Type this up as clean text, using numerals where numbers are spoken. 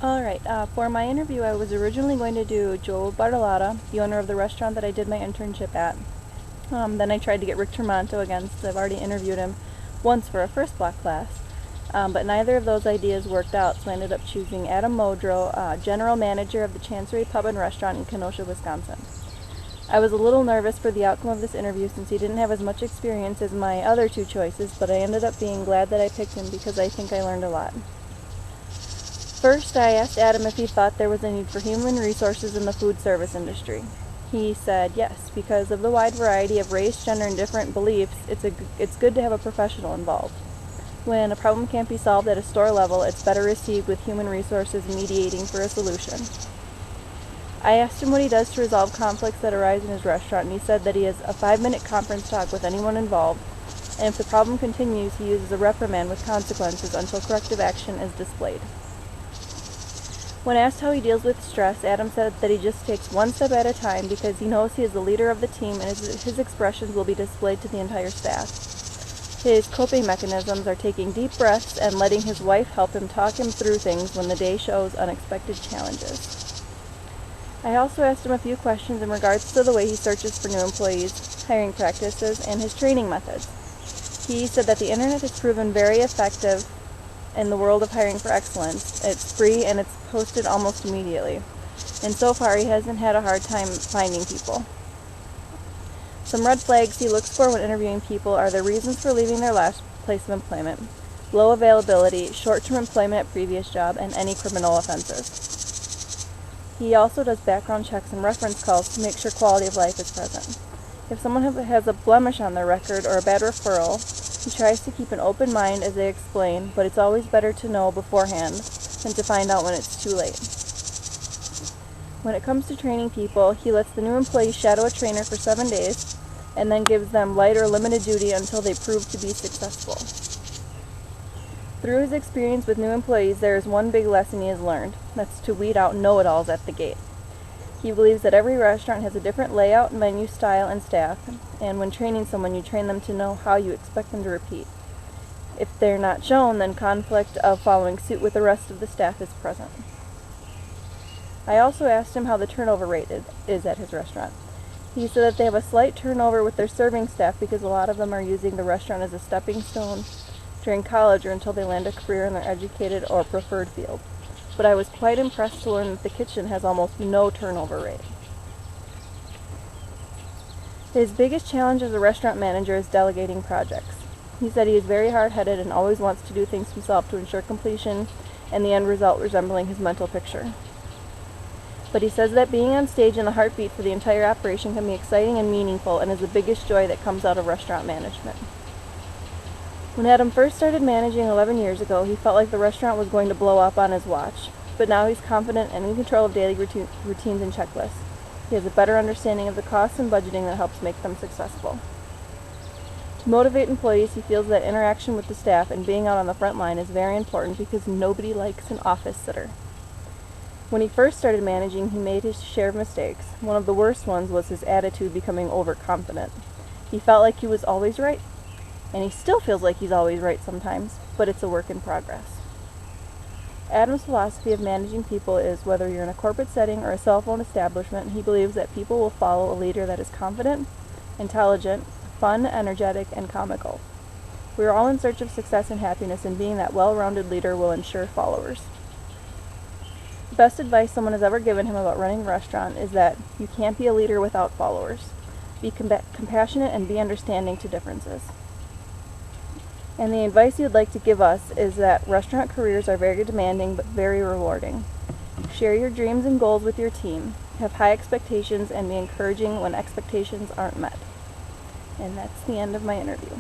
Alright, for my interview I was originally going to do Joe Bartolotta, the owner of the restaurant that I did my internship at. Then I tried to get Rick Tremonto again since I've already interviewed him once for a first block class. But neither of those ideas worked out, so I ended up choosing Adam Modrow, general manager of the Chancery Pub and Restaurant in Kenosha, Wisconsin. I was a little nervous for the outcome of this interview since he didn't have as much experience as my other two choices, but I ended up being glad that I picked him because I think I learned a lot. First, I asked Adam if he thought there was a need for human resources in the food service industry. He said yes, because of the wide variety of race, gender, and different beliefs, it's good to have a professional involved. When a problem can't be solved at a store level, it's better received with human resources mediating for a solution. I asked him what he does to resolve conflicts that arise in his restaurant, and he said that he has a 5-minute conference talk with anyone involved, and if the problem continues, he uses a reprimand with consequences until corrective action is displayed. When asked how he deals with stress, Adam said that he just takes one step at a time because he knows he is the leader of the team and his expressions will be displayed to the entire staff. His coping mechanisms are taking deep breaths and letting his wife help him talk him through things when the day shows unexpected challenges. I also asked him a few questions in regards to the way he searches for new employees, hiring practices, and his training methods. He said that the internet has proven very effective in the world of hiring for excellence. It's free and it's posted almost immediately. And so far he hasn't had a hard time finding people. Some red flags he looks for when interviewing people are their reasons for leaving their last place of employment, low availability, short-term employment at previous job, and any criminal offenses. He also does background checks and reference calls to make sure quality of life is present. If someone has a blemish on their record or a bad referral, he tries to keep an open mind as they explain, but it's always better to know beforehand than to find out when it's too late. When it comes to training people, he lets the new employees shadow a trainer for 7 days and then gives them light or limited duty until they prove to be successful. Through his experience with new employees, there is one big lesson he has learned. That's to weed out know-it-alls at the gate. He believes that every restaurant has a different layout, menu, style, and staff, and when training someone, you train them to know how you expect them to repeat. If they're not shown, then conflict of following suit with the rest of the staff is present. I also asked him how the turnover rate is at his restaurant. He said that they have a slight turnover with their serving staff because a lot of them are using the restaurant as a stepping stone during college or until they land a career in their educated or preferred field. But I was quite impressed to learn that the kitchen has almost no turnover rate. His biggest challenge as a restaurant manager is delegating projects. He said he is very hard-headed and always wants to do things himself to ensure completion and the end result resembling his mental picture. But he says that being on stage and the heartbeat for the entire operation can be exciting and meaningful and is the biggest joy that comes out of restaurant management. When Adam first started managing 11 years ago, he felt like the restaurant was going to blow up on his watch, but now he's confident and in control of daily routines and checklists. He has a better understanding of the costs and budgeting that helps make them successful. To motivate employees, he feels that interaction with the staff and being out on the front line is very important because nobody likes an office sitter. When he first started managing, he made his share of mistakes. One of the worst ones was his attitude becoming overconfident. He felt like he was always right. And he still feels like he's always right sometimes, but it's a work in progress. Adam's philosophy of managing people is whether you're in a corporate setting or a cell phone establishment, he believes that people will follow a leader that is confident, intelligent, fun, energetic, and comical. We are all in search of success and happiness, and being that well-rounded leader will ensure followers. The best advice someone has ever given him about running a restaurant is that you can't be a leader without followers. Be compassionate and be understanding to differences. And the advice he would like to give us is that restaurant careers are very demanding but very rewarding. Share your dreams and goals with your team. Have high expectations and be encouraging when expectations aren't met. And that's the end of my interview.